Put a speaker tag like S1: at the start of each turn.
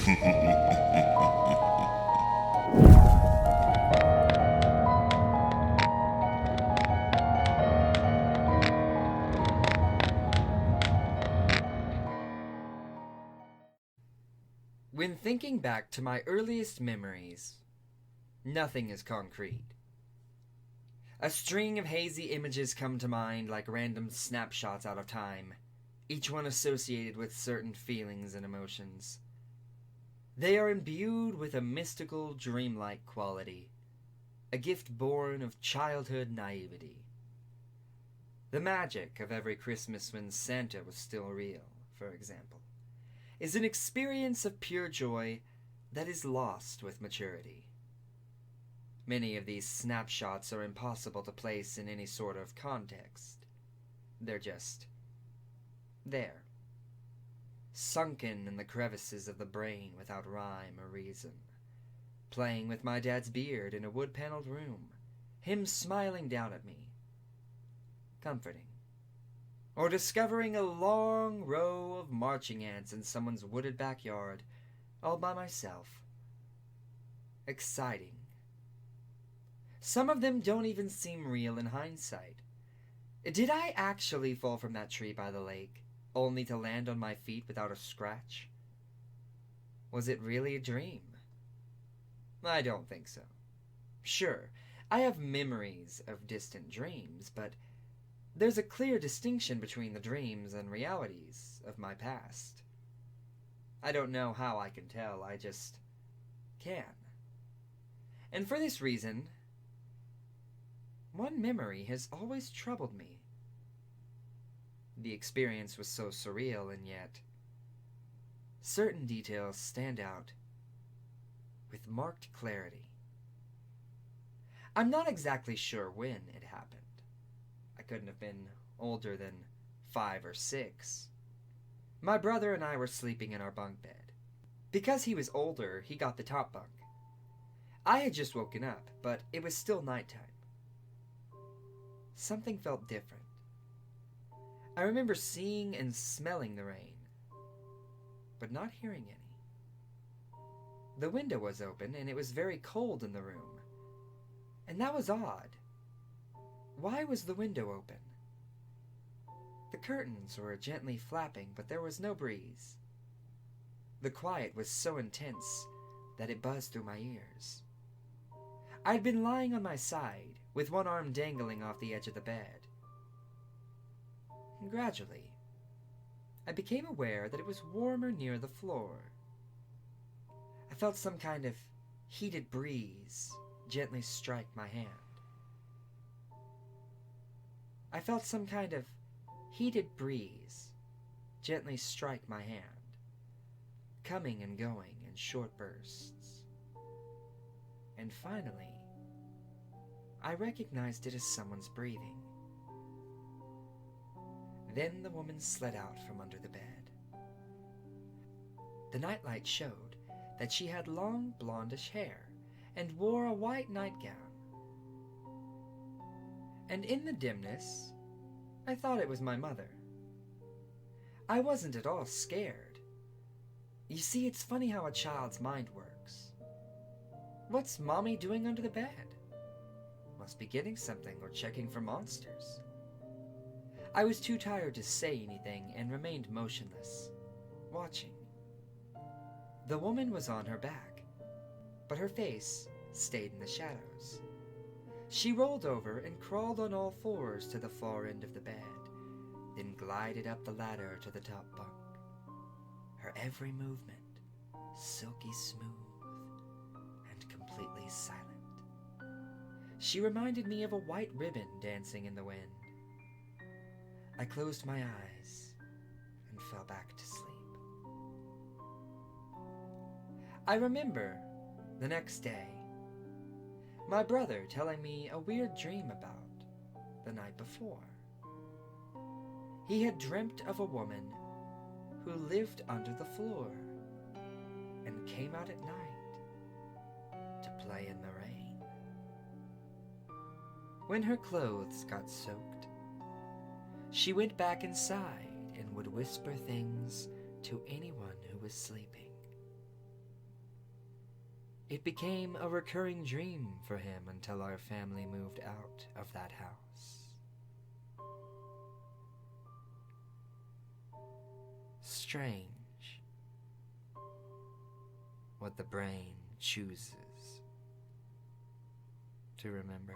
S1: When thinking back to my earliest memories, nothing is concrete. A string of hazy images come to mind like random snapshots out of time, each one associated with certain feelings and emotions. They are imbued with a mystical, dreamlike quality, a gift born of childhood naivety. The magic of every Christmas when Santa was still real, for example, is an experience of pure joy that is lost with maturity. Many of these snapshots are impossible to place in any sort of context. They're just there, sunken in the crevices of the brain without rhyme or reason. Playing with my dad's beard in a wood-paneled room, him smiling down at me, comforting. Or discovering a long row of marching ants in someone's wooded backyard, all by myself. Exciting. Some of them don't even seem real in hindsight. Did I actually fall from that tree by the lake, only to land on my feet without a scratch? Was it really a dream? I don't think so. Sure, I have memories of distant dreams, but there's a clear distinction between the dreams and realities of my past. I don't know how I can tell, I just can. And for this reason, one memory has always troubled me. The experience was so surreal, and yet certain details stand out with marked clarity. I'm not exactly sure when it happened. I couldn't have been older than 5 or 6. My brother and I were sleeping in our bunk bed. Because he was older, he got the top bunk. I had just woken up, but it was still nighttime. Something felt different. I remember seeing and smelling the rain, but not hearing any. The window was open, and it was very cold in the room. And that was odd. Why was the window open? The curtains were gently flapping, but there was no breeze. The quiet was so intense that it buzzed through my ears. I'd been lying on my side, with one arm dangling off the edge of the bed. And gradually, I became aware that it was warmer near the floor. I felt some kind of heated breeze gently strike my hand. I felt some kind of heated breeze gently strike my hand, coming and going in short bursts. And finally, I recognized it as someone's breathing. Then the woman slid out from under the bed. The nightlight showed that she had long blondish hair and wore a white nightgown. And in the dimness, I thought it was my mother. I wasn't at all scared. You see, it's funny how a child's mind works. What's Mommy doing under the bed? Must be getting something or checking for monsters. I was too tired to say anything and remained motionless, watching. The woman was on her back, but her face stayed in the shadows. She rolled over and crawled on all fours to the far end of the bed, then glided up the ladder to the top bunk. Her every movement silky smooth and completely silent. She reminded me of a white ribbon dancing in the wind. I closed my eyes and fell back to sleep. I remember the next day, my brother telling me a weird dream about the night before. He had dreamt of a woman who lived under the floor and came out at night to play in the rain. When her clothes got soaked, she went back inside and would whisper things to anyone who was sleeping. It became a recurring dream for him until our family moved out of that house. Strange what the brain chooses to remember.